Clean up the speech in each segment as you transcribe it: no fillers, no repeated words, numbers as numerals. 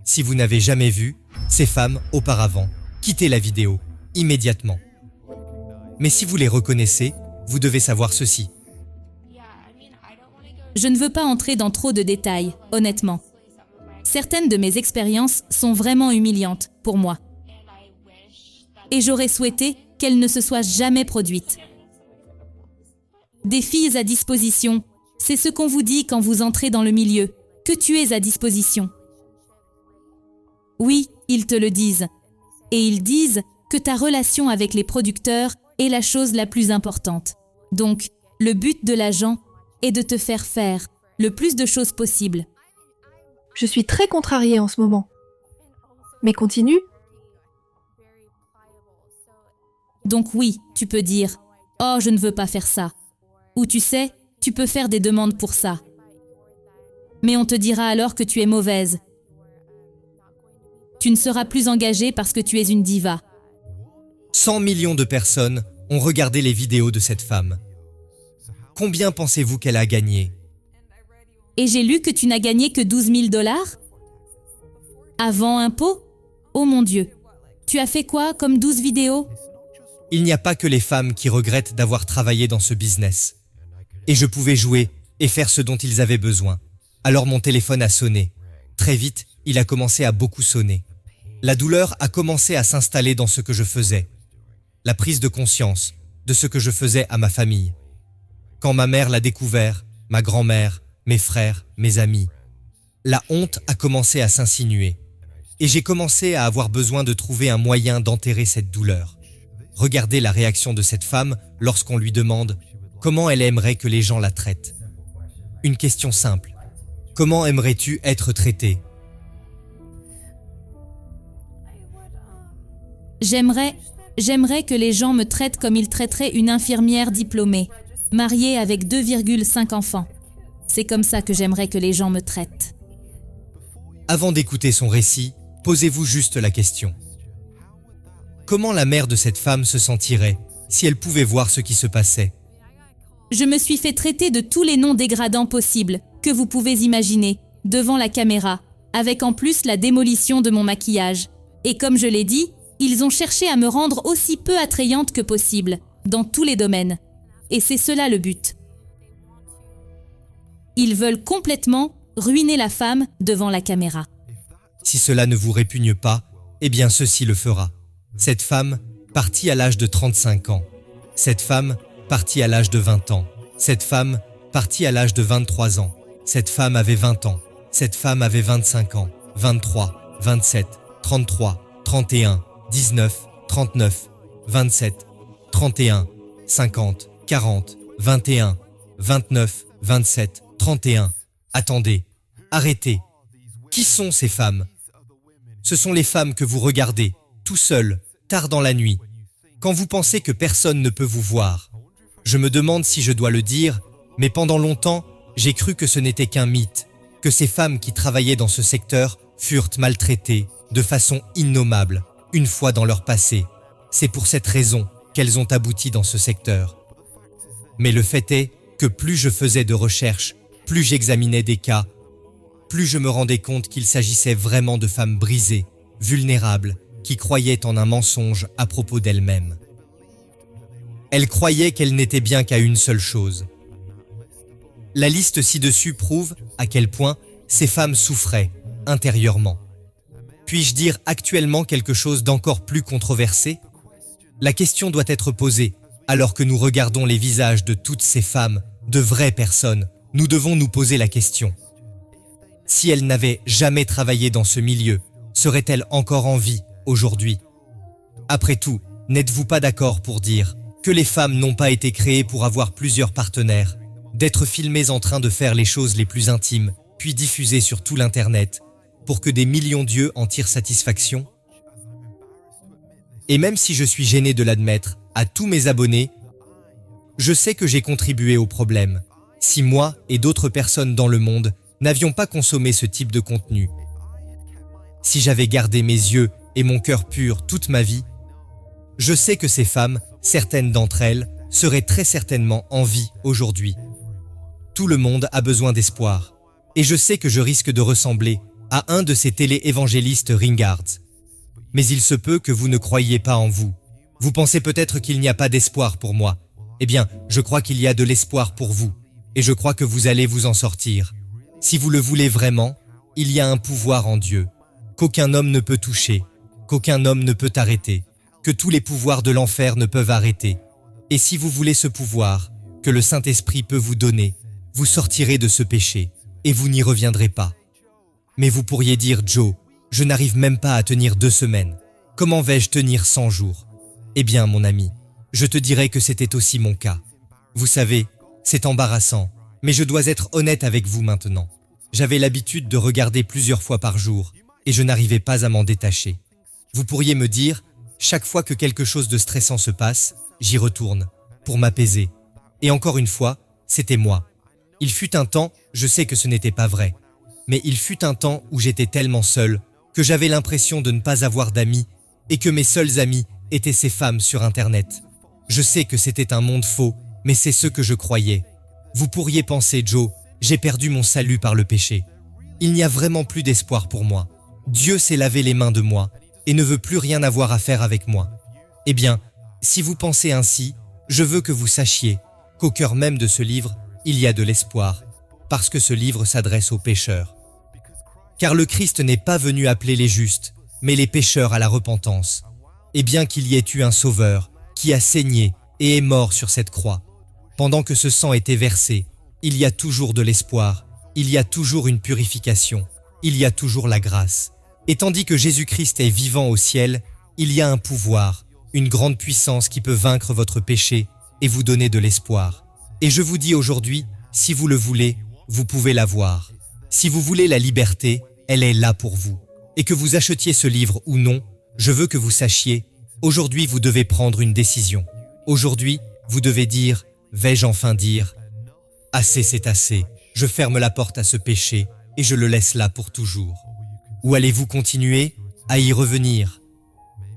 Si vous n'avez jamais vu ces femmes auparavant, quittez la vidéo immédiatement. Mais si vous les reconnaissez, vous devez savoir ceci. Je ne veux pas entrer dans trop de détails, honnêtement. Certaines de mes expériences sont vraiment humiliantes pour moi. Et j'aurais souhaité qu'elles ne se soient jamais produites. Des filles à disposition, c'est ce qu'on vous dit quand vous entrez dans le milieu, que tu es à disposition. Oui, ils te le disent. Et ils disent que ta relation avec les producteurs est la chose la plus importante. Donc, le but de l'agent est de te faire faire le plus de choses possible. Je suis très contrariée en ce moment. Mais continue. Donc oui, tu peux dire « Oh, je ne veux pas faire ça ». Ou tu sais, tu peux faire des demandes pour ça. Mais on te dira alors que tu es mauvaise. Tu ne seras plus engagée parce que tu es une diva. 100 millions de personnes ont regardé les vidéos de cette femme. Combien pensez-vous qu'elle a gagné? Et j'ai lu que tu n'as gagné que 12 000 $? Avant impôt? Oh mon Dieu! Tu as fait quoi comme 12 vidéos? Il n'y a pas que les femmes qui regrettent d'avoir travaillé dans ce business. Et je pouvais jouer et faire ce dont ils avaient besoin. Alors mon téléphone a sonné. Très vite, il a commencé à beaucoup sonner. La douleur a commencé à s'installer dans ce que je faisais. La prise de conscience de ce que je faisais à ma famille. Quand ma mère l'a découvert, ma grand-mère, mes frères, mes amis, la honte a commencé à s'insinuer. Et j'ai commencé à avoir besoin de trouver un moyen d'enterrer cette douleur. Regardez la réaction de cette femme lorsqu'on lui demande comment elle aimerait que les gens la traitent. Une question simple. Comment aimerais-tu être traité? J'aimerais que les gens me traitent comme ils traiteraient une infirmière diplômée, mariée avec 2,5 enfants. C'est comme ça que j'aimerais que les gens me traitent. Avant d'écouter son récit, posez-vous juste la question. Comment la mère de cette femme se sentirait si elle pouvait voir ce qui se passait? Je me suis fait traiter de tous les noms dégradants possibles que vous pouvez imaginer, devant la caméra, avec en plus la démolition de mon maquillage. Et comme je l'ai dit, ils ont cherché à me rendre aussi peu attrayante que possible, dans tous les domaines. Et c'est cela le but. Ils veulent complètement ruiner la femme devant la caméra. Si cela ne vous répugne pas, eh bien ceci le fera. Cette femme partit à l'âge de 35 ans. Cette femme partit à l'âge de 20 ans. Cette femme partit à l'âge de 23 ans. Cette femme avait 20 ans. Cette femme avait 25 ans. 23, 27, 33, 31, 19, 39, 27, 31, 50, 40, 21, 29, 27, 31. Attendez, arrêtez. Qui sont ces femmes? Ce sont les femmes que vous regardez, tout seul, tard dans la nuit, quand vous pensez que personne ne peut vous voir. Je me demande si je dois le dire, mais pendant longtemps, j'ai cru que ce n'était qu'un mythe, que ces femmes qui travaillaient dans ce secteur furent maltraitées de façon innommable, une fois dans leur passé. C'est pour cette raison qu'elles ont abouti dans ce secteur. Mais le fait est que plus je faisais de recherches, plus j'examinais des cas, plus je me rendais compte qu'il s'agissait vraiment de femmes brisées, vulnérables, qui croyaient en un mensonge à propos d'elles-mêmes. Elles croyaient qu'elles n'étaient bien qu'à une seule chose. La liste ci-dessus prouve à quel point ces femmes souffraient intérieurement. Puis-je dire actuellement quelque chose d'encore plus controversé? La question doit être posée, alors que nous regardons les visages de toutes ces femmes, de vraies personnes, nous devons nous poser la question. Si elles n'avaient jamais travaillé dans ce milieu, seraient-elles encore en vie aujourd'hui? Après tout, n'êtes-vous pas d'accord pour dire que les femmes n'ont pas été créées pour avoir plusieurs partenaires, d'être filmées en train de faire les choses les plus intimes, puis diffusées sur tout l'Internet, pour que des millions d'yeux en tirent satisfaction? Et même si je suis gêné de l'admettre à tous mes abonnés, je sais que j'ai contribué au problème. Si moi et d'autres personnes dans le monde n'avions pas consommé ce type de contenu, si j'avais gardé mes yeux et mon cœur pur toute ma vie, je sais que ces femmes, certaines d'entre elles, seraient très certainement en vie aujourd'hui. Tout le monde a besoin d'espoir, et je sais que je risque de ressembler à un de ces télé-évangélistes ringards. Mais il se peut que vous ne croyiez pas en vous. Vous pensez peut-être qu'il n'y a pas d'espoir pour moi. Eh bien, je crois qu'il y a de l'espoir pour vous. Et je crois que vous allez vous en sortir. Si vous le voulez vraiment, il y a un pouvoir en Dieu, qu'aucun homme ne peut toucher, qu'aucun homme ne peut arrêter, que tous les pouvoirs de l'enfer ne peuvent arrêter. Et si vous voulez ce pouvoir, que le Saint-Esprit peut vous donner, vous sortirez de ce péché, et vous n'y reviendrez pas. Mais vous pourriez dire, Joe, je n'arrive même pas à tenir 2 semaines. Comment vais-je tenir 100 jours? Eh bien, mon ami, je te dirais que c'était aussi mon cas. Vous savez, c'est embarrassant, mais je dois être honnête avec vous maintenant. J'avais l'habitude de regarder plusieurs fois par jour, et je n'arrivais pas à m'en détacher. Vous pourriez me dire, chaque fois que quelque chose de stressant se passe, j'y retourne, pour m'apaiser. Et encore une fois, c'était moi. Il fut un temps, je sais que ce n'était pas vrai, mais il fut un temps où j'étais tellement seul, que j'avais l'impression de ne pas avoir d'amis, et que mes seuls amis étaient ces femmes sur Internet. Je sais que c'était un monde faux, mais c'est ce que je croyais. Vous pourriez penser, Joe, j'ai perdu mon salut par le péché. Il n'y a vraiment plus d'espoir pour moi. Dieu s'est lavé les mains de moi et ne veut plus rien avoir à faire avec moi. Eh bien, si vous pensez ainsi, je veux que vous sachiez qu'au cœur même de ce livre, il y a de l'espoir, parce que ce livre s'adresse aux pécheurs. Car le Christ n'est pas venu appeler les justes, mais les pécheurs à la repentance. Et bien qu'il y ait eu un sauveur, qui a saigné et est mort sur cette croix, pendant que ce sang était versé, il y a toujours de l'espoir, il y a toujours une purification, il y a toujours la grâce. Et tandis que Jésus-Christ est vivant au ciel, il y a un pouvoir, une grande puissance qui peut vaincre votre péché et vous donner de l'espoir. Et je vous dis aujourd'hui, si vous le voulez, vous pouvez l'avoir. Si vous voulez la liberté, elle est là pour vous. Et que vous achetiez ce livre ou non, je veux que vous sachiez, aujourd'hui vous devez prendre une décision. Aujourd'hui, vous devez dire, vais-je enfin dire, assez c'est assez, je ferme la porte à ce péché et je le laisse là pour toujours. Ou allez-vous continuer à y revenir?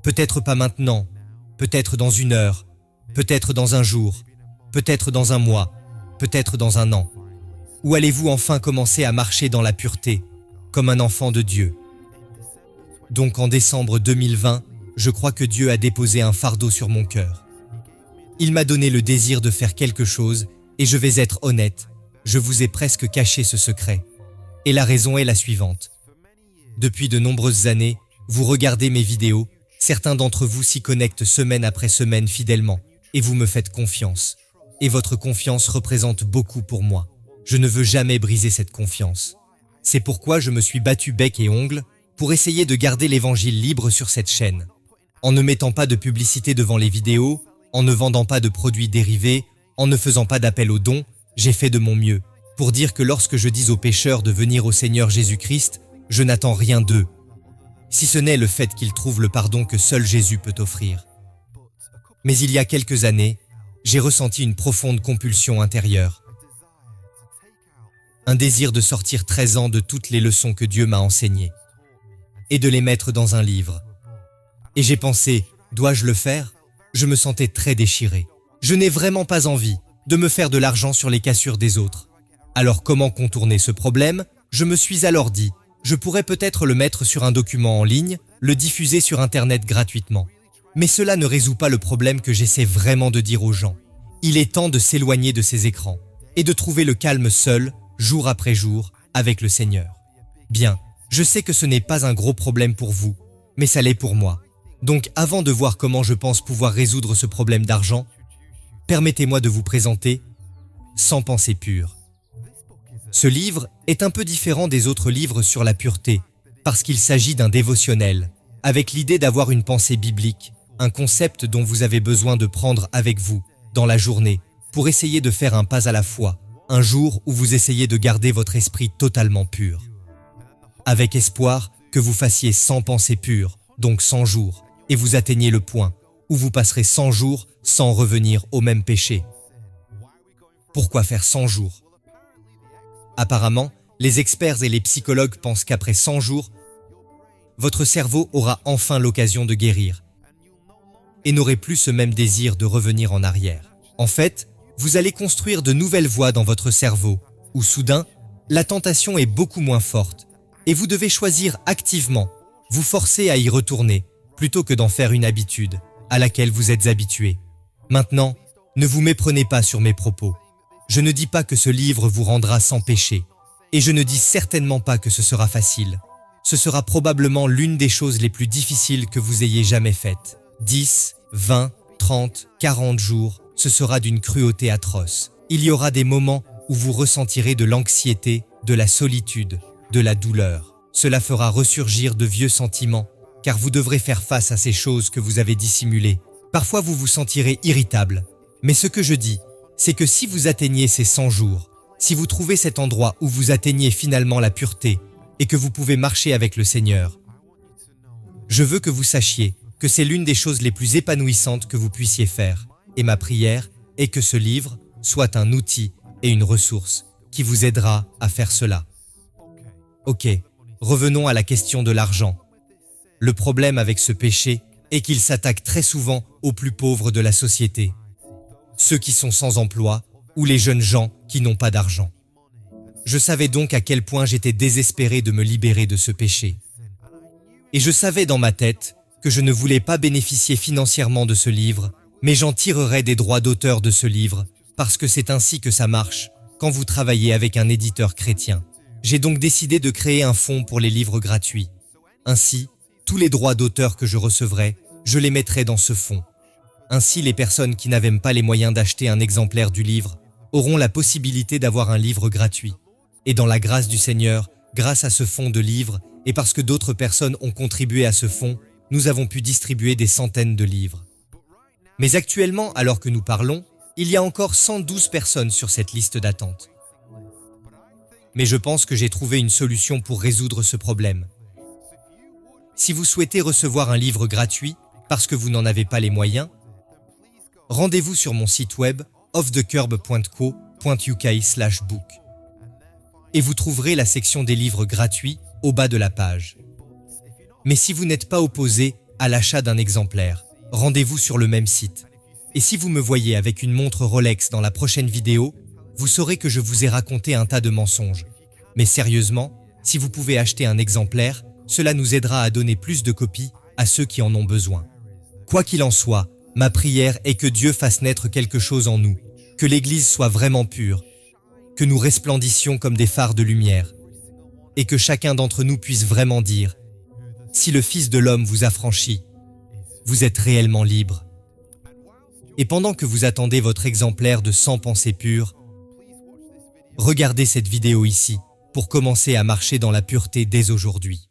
Peut-être pas maintenant, peut-être dans 1 heure, peut-être dans 1 jour, peut-être dans 1 mois, peut-être dans 1 an. Ou allez-vous enfin commencer à marcher dans la pureté, comme un enfant de Dieu? Donc en décembre 2020, je crois que Dieu a déposé un fardeau sur mon cœur. Il m'a donné le désir de faire quelque chose et je vais être honnête, je vous ai presque caché ce secret. Et la raison est la suivante. Depuis de nombreuses années, vous regardez mes vidéos, certains d'entre vous s'y connectent semaine après semaine fidèlement et vous me faites confiance. Et votre confiance représente beaucoup pour moi. Je ne veux jamais briser cette confiance. C'est pourquoi je me suis battu bec et ongles pour essayer de garder l'évangile libre sur cette chaîne. En ne mettant pas de publicité devant les vidéos, en ne vendant pas de produits dérivés, en ne faisant pas d'appel aux dons, j'ai fait de mon mieux pour dire que lorsque je dis aux pécheurs de venir au Seigneur Jésus-Christ, je n'attends rien d'eux, si ce n'est le fait qu'ils trouvent le pardon que seul Jésus peut offrir. Mais il y a quelques années, j'ai ressenti une profonde compulsion intérieure. Un désir de sortir 13 ans de toutes les leçons que Dieu m'a enseignées et de les mettre dans un livre. Et j'ai pensé, dois-je le faire? Je me sentais très déchiré. Je n'ai vraiment pas envie de me faire de l'argent sur les cassures des autres. Alors comment contourner ce problème? Je me suis alors dit, je pourrais peut-être le mettre sur un document en ligne, le diffuser sur Internet gratuitement. Mais cela ne résout pas le problème que j'essaie vraiment de dire aux gens. Il est temps de s'éloigner de ces écrans et de trouver le calme seul, jour après jour, avec le Seigneur. Bien, je sais que ce n'est pas un gros problème pour vous, mais ça l'est pour moi. Donc avant de voir comment je pense pouvoir résoudre ce problème d'argent, permettez-moi de vous présenter Sans pensée pure. Ce livre est un peu différent des autres livres sur la pureté, parce qu'il s'agit d'un dévotionnel, avec l'idée d'avoir une pensée biblique, un concept dont vous avez besoin de prendre avec vous, dans la journée, pour essayer de faire un pas à la fois, un jour où vous essayez de garder votre esprit totalement pur. Avec espoir que vous fassiez 100 pensées pures, donc 100 jours, et vous atteignez le point où vous passerez 100 jours sans revenir au même péché. Pourquoi faire 100 jours? Apparemment, les experts et les psychologues pensent qu'après 100 jours, votre cerveau aura enfin l'occasion de guérir et n'aurez plus ce même désir de revenir en arrière. En fait, vous allez construire de nouvelles voies dans votre cerveau où soudain, la tentation est beaucoup moins forte Et vous devez choisir activement, vous forcer à y retourner, plutôt que d'en faire une habitude, à laquelle vous êtes habitué. Maintenant, ne vous méprenez pas sur mes propos. Je ne dis pas que ce livre vous rendra sans péché. Et je ne dis certainement pas que ce sera facile. Ce sera probablement l'une des choses les plus difficiles que vous ayez jamais faites. 10, 20, 30, 40 jours, ce sera d'une cruauté atroce. Il y aura des moments où vous ressentirez de l'anxiété, de la solitude, de la douleur. Cela fera ressurgir de vieux sentiments, car vous devrez faire face à ces choses que vous avez dissimulées. Parfois vous vous sentirez irritable. Mais ce que je dis, c'est que si vous atteignez ces 100 jours, si vous trouvez cet endroit où vous atteignez finalement la pureté et que vous pouvez marcher avec le Seigneur, je veux que vous sachiez que c'est l'une des choses les plus épanouissantes que vous puissiez faire. Et ma prière est que ce livre soit un outil et une ressource qui vous aidera à faire cela. Ok, revenons à la question de l'argent. Le problème avec ce péché est qu'il s'attaque très souvent aux plus pauvres de la société, ceux qui sont sans emploi ou les jeunes gens qui n'ont pas d'argent. Je savais donc à quel point j'étais désespéré de me libérer de ce péché. Et je savais dans ma tête que je ne voulais pas bénéficier financièrement de ce livre, mais j'en tirerais des droits d'auteur de ce livre, parce que c'est ainsi que ça marche quand vous travaillez avec un éditeur chrétien. J'ai donc décidé de créer un fonds pour les livres gratuits. Ainsi, tous les droits d'auteur que je recevrai, je les mettrai dans ce fonds. Ainsi, les personnes qui n'avaient pas les moyens d'acheter un exemplaire du livre auront la possibilité d'avoir un livre gratuit. Et dans la grâce du Seigneur, grâce à ce fonds de livres, et parce que d'autres personnes ont contribué à ce fonds, nous avons pu distribuer des centaines de livres. Mais actuellement, alors que nous parlons, il y a encore 112 personnes sur cette liste d'attente. Mais je pense que j'ai trouvé une solution pour résoudre ce problème. Si vous souhaitez recevoir un livre gratuit, parce que vous n'en avez pas les moyens, rendez-vous sur mon site web offthecurb.co.uk/book et vous trouverez la section des livres gratuits au bas de la page. Mais si vous n'êtes pas opposé à l'achat d'un exemplaire, rendez-vous sur le même site. Et si vous me voyez avec une montre Rolex dans la prochaine vidéo, vous saurez que je vous ai raconté un tas de mensonges. Mais sérieusement, si vous pouvez acheter un exemplaire, cela nous aidera à donner plus de copies à ceux qui en ont besoin. Quoi qu'il en soit, ma prière est que Dieu fasse naître quelque chose en nous, que l'Église soit vraiment pure, que nous resplendissions comme des phares de lumière, et que chacun d'entre nous puisse vraiment dire « Si le Fils de l'homme vous a franchi, vous êtes réellement libre. » Et pendant que vous attendez votre exemplaire de 100 pensées pures, regardez cette vidéo ici pour commencer à marcher dans la pureté dès aujourd'hui.